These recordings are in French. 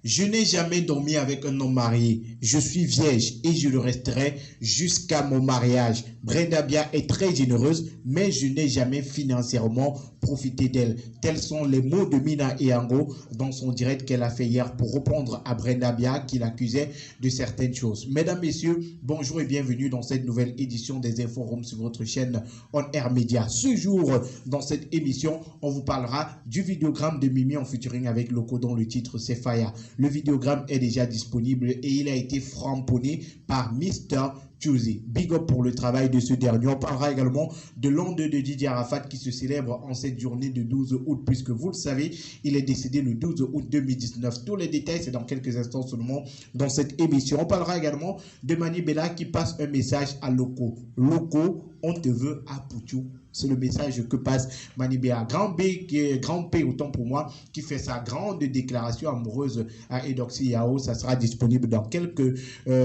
Je n'ai jamais dormi avec un homme marié. Je suis vierge et je le resterai jusqu'à mon mariage. Brenda Bia est très généreuse, mais je n'ai jamais financièrement profité d'elle. Tels sont les mots de Mina Eyango dans son direct qu'elle a fait hier pour répondre à Brenda Bia qui l'accusait de certaines choses. Mesdames, messieurs, bonjour et bienvenue dans cette nouvelle édition des Inforums sur votre chaîne On Air Media. Ce jour, dans cette émission, on vous parlera du vidéogramme de Mimi en featuring avec Loco dont le titre c'est Faya. Le vidéogramme est déjà disponible et il a été framponné par Mr. Tuesday. Big up pour le travail de ce dernier. On parlera également de l'an 2 de Didier Arafat qui se célèbre en cette journée de 12 août puisque vous le savez, il est décédé le 12 août 2019. Tous les détails, c'est dans quelques instants seulement dans cette émission. On parlera également de Mani Bella qui passe un message à Loco. Loco, on te veut à Poutou. C'est le message que passe Mani Bella. Grand P, autant pour moi, qui fait sa grande déclaration amoureuse à Edoxy Yao. Ça sera disponible dans quelques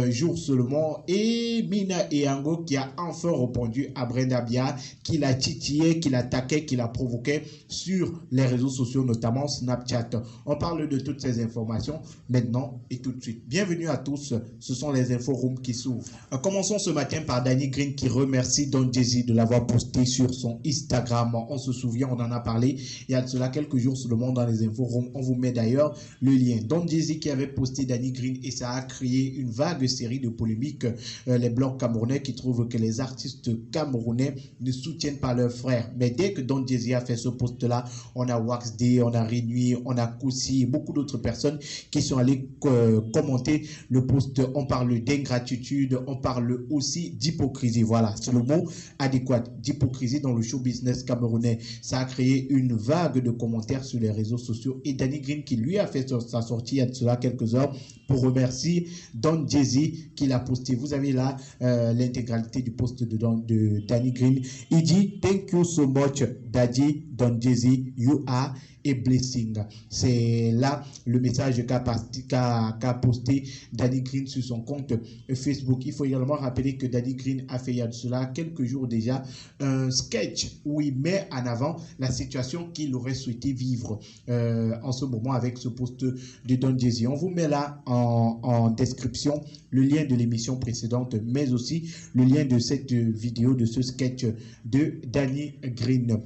jours seulement. Et Mina Eyango qui a enfin répondu à Brenda Bia, qui l'a titillé, qui l'attaquait, qui la provoquait sur les réseaux sociaux, notamment Snapchat. On parle de toutes ces informations maintenant et tout de suite. Bienvenue à tous, ce sont les Inforums qui s'ouvrent. Commençons ce matin par Danny Green qui remercie Don Jay-Z de l'avoir posté sur son Instagram. On se souvient, on en a parlé il y a de cela quelques jours seulement dans les Inforums. On vous met d'ailleurs le lien. Don Jay-Z qui avait posté Danny Green et ça a créé une vague série de polémiques. Les blogs camerounais qui trouvent que les artistes camerounais ne soutiennent pas leurs frères. Mais dès que Don Jay-Z a fait ce post-là, on a Wax Day, on a Renui, on a Koussi et beaucoup d'autres personnes qui sont allées commenter le post. On parle d'ingratitude, on parle aussi d'hypocrisie. Voilà, c'est le mot adéquat, d'hypocrisie dans le show business camerounais. Ça a créé une vague de commentaires sur les réseaux sociaux et Danny Green qui lui a fait sa sortie il y a de cela quelques heures pour remercier Don Jay-Z qui l'a posté. Vous avez là l'intégralité du post de Danny Green. Il dit thank you so much Daddy Don Jay-Z, you are a blessing. C'est là le message qu'a posté Danny Green sur son compte Facebook. Il faut également rappeler que Danny Green a fait il y a de cela quelques jours déjà un sketch où il met en avant la situation qu'il aurait souhaité vivre en ce moment avec ce post de Don Jay-Z. On vous met là en description le lien de l'émission précédente, mais aussi le lien de cette vidéo, de ce sketch de Danny Green.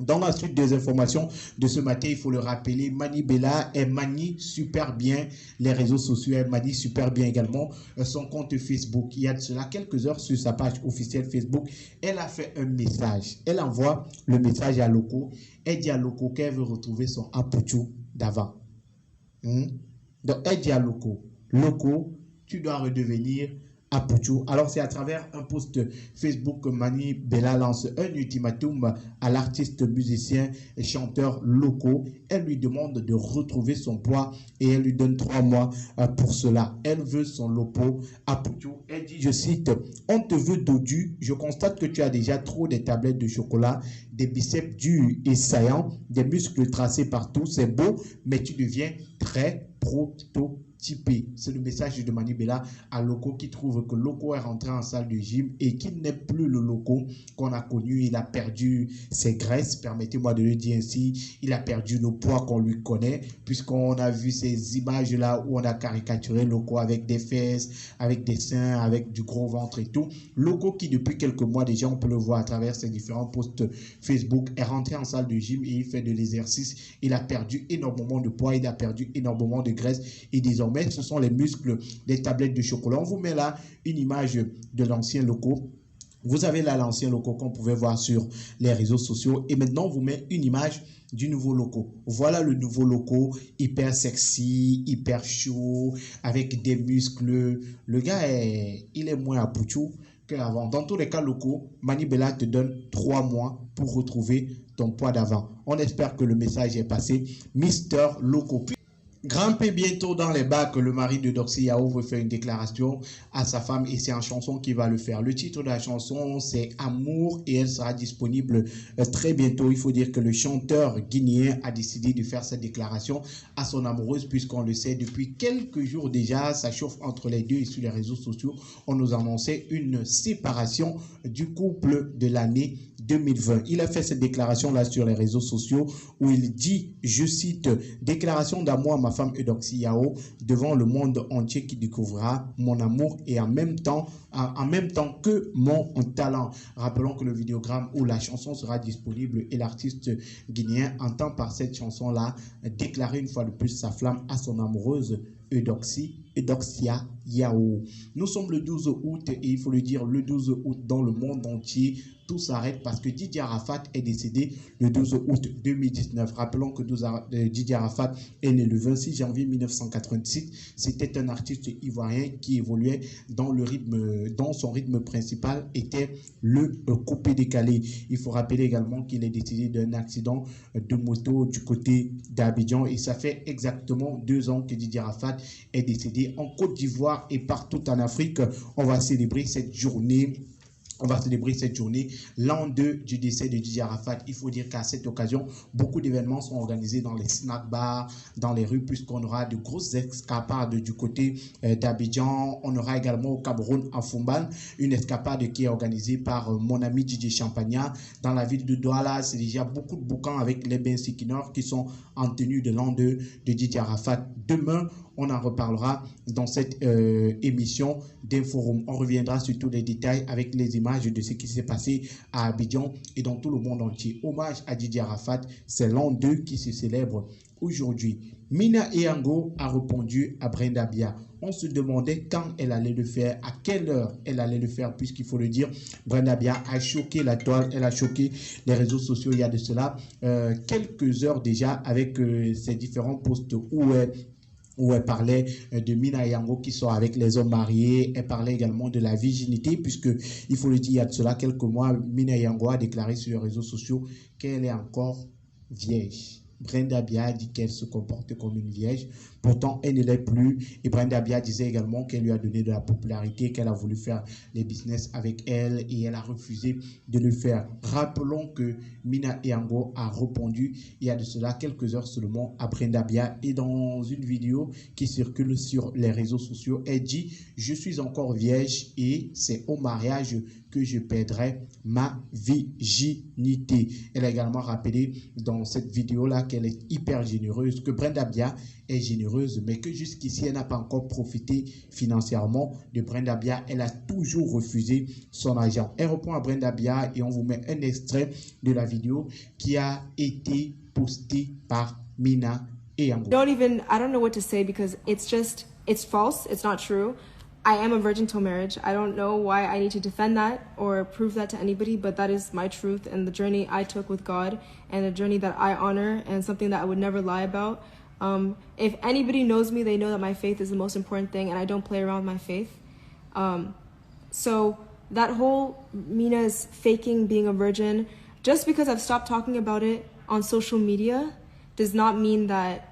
Dans la suite des informations de ce matin, il faut le rappeler, Mani Bella, elle manie super bien les réseaux sociaux, elle manie super bien également son compte Facebook. Il y a de cela quelques heures sur sa page officielle Facebook, elle a fait un message. Elle envoie le message à Loco. Elle dit à Loco qu'elle veut retrouver son Apuchou d'avant. Donc elle dit à Loco, Loco, tu dois redevenir Apuchou. Alors c'est à travers un post Facebook que Mani Bella lance un ultimatum à l'artiste musicien et chanteur Loco. Elle lui demande de retrouver son poids et elle lui donne 3 mois pour cela. Elle veut son lopo Apuchou. Elle dit, je cite, on te veut dodu. Je constate que tu as déjà trop de tablettes de chocolat, des biceps durs et saillants, des muscles tracés partout. C'est beau, mais tu deviens très prototypé. C'est le message de Mani Bella à Loco qui trouve que Loco est rentré en salle de gym et qu'il n'est plus le Loco qu'on a connu. Il a perdu ses graisses, permettez-moi de le dire ainsi. Il a perdu le poids qu'on lui connaît puisqu'on a vu ces images-là où on a caricaturé Loco avec des fesses, avec des seins, avec du gros ventre et tout. Loco qui depuis quelques mois déjà, on peut le voir à travers ses différents posts Facebook, est rentré en salle de gym et il fait de l'exercice. Il a perdu énormément de poids, il a perdu énormément de graisse et désormais ce sont les muscles des tablettes de chocolat. On vous met là une image de l'ancien Loco. Vous avez là l'ancien Loco qu'on pouvait voir sur les réseaux sociaux. Et maintenant, on vous met une image du nouveau Loco. Voilà le nouveau Loco, hyper sexy, hyper chaud, avec des muscles. Le gars, il est moins à Pouchou qu'avant. Dans tous les cas, Loco, Mani Bella te donne 3 mois pour retrouver ton poids d'avant. On espère que le message est passé. Mister Loco. Grand P bientôt dans les bacs, le mari de Doxy Yao veut faire une déclaration à sa femme et c'est en chanson qu'il va le faire. Le titre de la chanson c'est Amour et elle sera disponible très bientôt. Il faut dire que le chanteur guinéen a décidé de faire cette déclaration à son amoureuse puisqu'on le sait depuis quelques jours déjà, ça chauffe entre les deux et sur les réseaux sociaux. On nous annonçait une séparation du couple de l'année 2020. Il a fait cette déclaration-là sur les réseaux sociaux où il dit, je cite, « Déclaration d'amour à ma femme Eudoxie Yao devant le monde entier qui découvrira mon amour et en même temps que mon talent. » Rappelons que le vidéogramme où la chanson sera disponible et l'artiste guinéen entend par cette chanson-là déclarer une fois de plus sa flamme à son amoureuse Eudoxia Yao. Nous sommes le 12 août et il faut le dire, le 12 août dans le monde entier, tout s'arrête parce que Didier Arafat est décédé le 12 août 2019. Rappelons que Didier Arafat est né le 26 janvier 1986. C'était un artiste ivoirien qui évoluait dans son rythme principal était le coupé-décalé. Il faut rappeler également qu'il est décédé d'un accident de moto du côté d'Abidjan et ça fait exactement 2 ans que Didier Arafat est décédé en Côte d'Ivoire et partout en Afrique. On va célébrer cette journée. L'an 2 du décès de Didier Arafat. Il faut dire qu'à cette occasion, beaucoup d'événements sont organisés dans les snack bars, dans les rues, puisqu'on aura de grosses escapades du côté d'Abidjan. On aura également au Cameroun, à Fumban, une escapade qui est organisée par mon ami Didier Champagna. Dans la ville de Douala, c'est déjà beaucoup de boucans avec les Bensikinor qui sont en tenue de l'an 2 de Didier Arafat. Demain, on en reparlera dans cette émission d'Inforum. On reviendra sur tous les détails avec les images de ce qui s'est passé à Abidjan et dans tout le monde entier. Hommage à Didier Arafat, c'est l'an 2 qui se célèbre aujourd'hui. Mina Eyango a répondu à Brenda Bia. On se demandait quand elle allait le faire, à quelle heure elle allait le faire, puisqu'il faut le dire, Brenda Bia a choqué la toile, elle a choqué les réseaux sociaux il y a de cela quelques heures déjà avec ses différents posts où elle parlait de Mina Eyango qui sont avec les hommes mariés. Elle parlait également de la virginité, puisque il faut le dire, il y a de cela quelques mois, Mina Eyango a déclaré sur les réseaux sociaux qu'elle est encore vierge. Brenda Bia a dit qu'elle se comportait comme une vierge, pourtant elle ne l'est plus. Et Brenda Bia disait également qu'elle lui a donné de la popularité, qu'elle a voulu faire les business avec elle et elle a refusé de le faire. Rappelons que Mina Eyango a répondu il y a de cela quelques heures seulement à Brenda Bia et dans une vidéo qui circule sur les réseaux sociaux, elle dit « Je suis encore vierge et c'est au mariage que je perdrai ma virginité ». Elle a également rappelé dans cette vidéo-là qu'elle est hyper généreuse, que Brenda Bia est généreuse, mais que jusqu'ici, elle n'a pas encore profité financièrement de Brenda Bia. Elle a toujours refusé son argent. Elle répond à Brenda Bia et on vous met un extrait de la vidéo qui a été postée par Mina Eyango. I don't know what to say because it's false, it's not true. I am a virgin till marriage. I don't know why I need to defend that or prove that to anybody, but that is my truth and the journey I took with God and a journey that I honor and something that I would never lie about. If anybody knows me, they know that my faith is the most important thing and I don't play around with my faith. So that whole Mina's faking being a virgin, just because I've stopped talking about it on social media does not mean that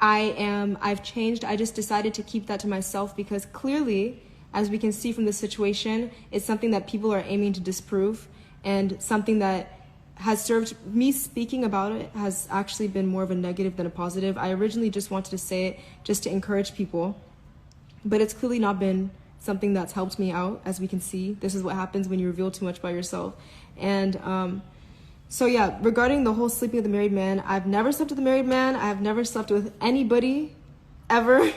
I've changed. I just decided to keep that to myself because clearly, as we can see from the situation, it's something that people are aiming to disprove and something that has served me speaking about it has actually been more of a negative than a positive. I originally just wanted to say it just to encourage people, but it's clearly not been something that's helped me out. As we can see, this is what happens when you reveal too much about yourself. And so yeah, regarding the whole sleeping with the married man, I've never slept with a married man. I've never slept with anybody ever.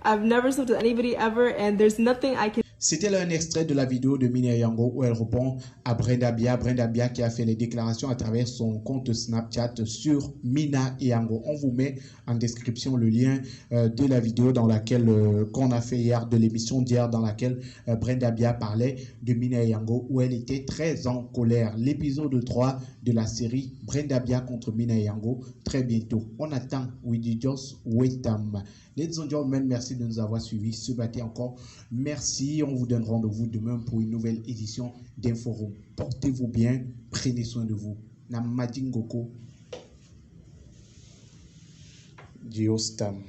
I've never slept with anybody ever, and there's nothing I can... C'était là un extrait de la vidéo de Mina Eyango où elle répond à Brenda Bia qui a fait les déclarations à travers son compte Snapchat sur Mina Eyango. On vous met en description le lien de la vidéo dans laquelle qu'on a fait hier, de l'émission d'hier dans laquelle Brenda Bia parlait de Mina Eyango où elle était très en colère. L'épisode 3 de la série Brenda Bia contre Mina Eyango très bientôt. On attend Widijos Wetam. Ladies and gentlemen, merci de nous avoir suivis ce matin encore. Merci, on vous donne rendez-vous demain pour une nouvelle édition d'Inforum. Portez-vous bien, prenez soin de vous. Namadingoko Diostam.